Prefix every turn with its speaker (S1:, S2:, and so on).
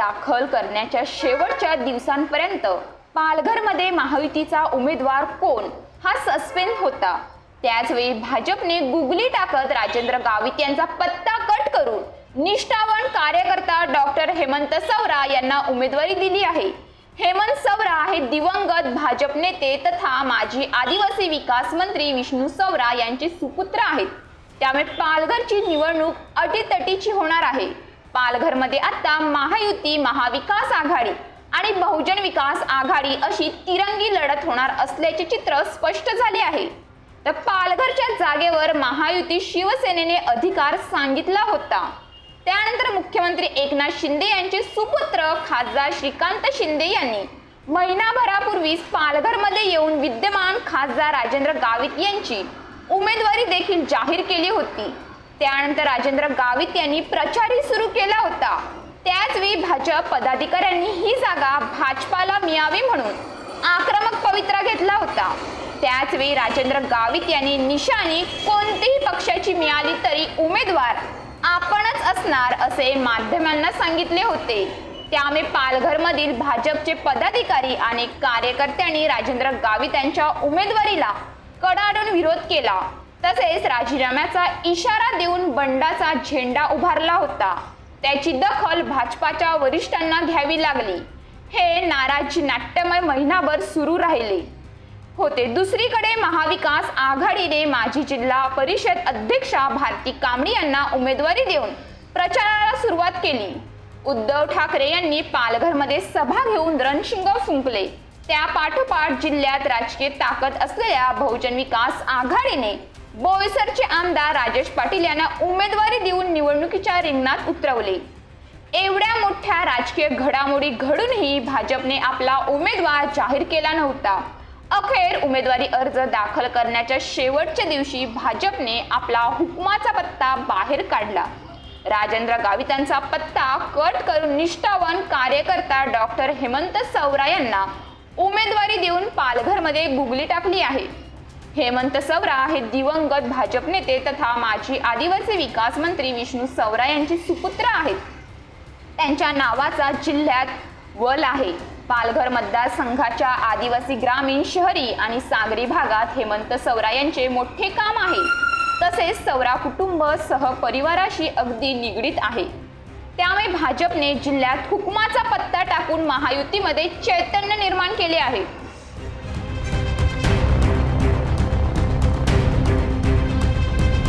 S1: दाखल करण्याच्या शेवटच्या दिवसांपर्यंत पालघरमध्ये महायुतीचा उमेदवार कोण हा सस्पेन्स होता। त्याचवेळी भाजपने गुगली टाकत राजेंद्र गावित यांचा पत्ता कट करून निष्ठावान कार्यकर्ता डॉक्टर हेमंत सवरा यांना उमेदवारी दिली आहे। हेमंत सवरा हे दिवंगत भाजप नेते तथा माजी आदिवासी विकास मंत्री विष्णू सवरा यांचे सुपुत्र आहेत। त्यामुळे पालघरची निवडणूक अटीतटीची होणार आहे। पालघरमध्ये आता महायुती, महाविकास आघाडी आणि बहुजन विकास आघाडी अशी तिरंगी लढत होणार असल्याचे चित्र स्पष्ट झाले आहे। तर पालघरच्या जागेवर महायुती शिवसेनेने अधिकार सांगितला होता। त्यानंतर मुख्यमंत्री एकनाथ शिंदे यांचे सुपुत्र खासदार श्रीकांत शिंदे यांनी महिनाभरापूर्वीच पालघरमध्ये येऊन विद्यमान खासदार राजेंद्र गावित यांची उमेदवारी देखील जाहीर केली होती। त्यानंतर राजेंद्र गावित यांनी प्रचारही सुरू केला होता। त्याचवेळी भाजप पदाधिकाऱ्यांनी ही जागा भाजपाला मिळावी म्हणून आक्रमक पवित्रा घेतला होता। त्याचवेळी राजेंद्र गावित यांनी निशाणी कोणतीही पक्षाची मिळाली तरी उमेदवार आपणच असणार असे माध्यमांना सांगितले होते। त्यामुळे पालघरमधील भाजपचे पदाधिकारी आणि कार्यकर्त्यांनी राजेंद्र गावित यांच्या उमेदवारीला कडाडून विरोध केला। तसेच राजीनाम्याचा इशारा देऊन बंडाचा झेंडा उभारला होता। त्याची दखल भाजपाच्या वरिष्ठांना घ्यावी लागली। हे नाराजी नाट्यमय महिनाभर सुरू राहिले होते। दुसरीकडे महाविकास आघाडीने माजी जिल्हा परिषद अध्यक्षा भारती कांबळी यांना उमेदवारी देऊन प्रचाराला सुरुवात केली। उद्धव ठाकरे यांनी पालघरमध्ये सभा घेऊन रणशिंग फुंकले। त्या पाठोपाठ जिल्ह्यात राजकीय ताकद असलेल्या बहुजन विकास आघाडीने बोईसरचे आमदार राजेश पाटील यांना उमेदवारी देऊन निवडणुकीच्या रिंगणात उतरवले। एवढ्या मोठ्या राजकीय घडामोडी घडूनही भाजपने आपला उमेदवार जाहीर केला नव्हता। अखेर उमेदवारी अर्ज दाखल करण्याच्या शेवटच्या दिवशी भाजपने आपला हुकमाचा पत्ता बाहेर काढला। राजेंद्र गावितांचा पत्ता कट करून निष्ठावान कार्यकर्ता डॉक्टर हेमंत सवरा यांना उमेदवारी देऊन पालघरमध्ये गुगली टाकली आहे। हेमंत सवरा हे दिवंगत भाजप नेते तथा माजी आदिवासी विकास मंत्री विष्णू सवरा यांचे सुपुत्र आहेत। त्यांच्या नावाचा जिल्ह्यात वल आहे। पालघर मतदारसंघाच्या आदिवासी, ग्रामीण, शहरी आणि सागरी भागात हेमंत सवरा यांचे मोठे काम आहे। तसेच सवरा कुटुंब सहपरिवाराशी अगदी निगडीत आहे। त्यामुळे भाजपने जिल्ह्यात हुकमाचा पत्ता टाकून महायुतीमध्ये चैतन्य निर्माण केले आहे।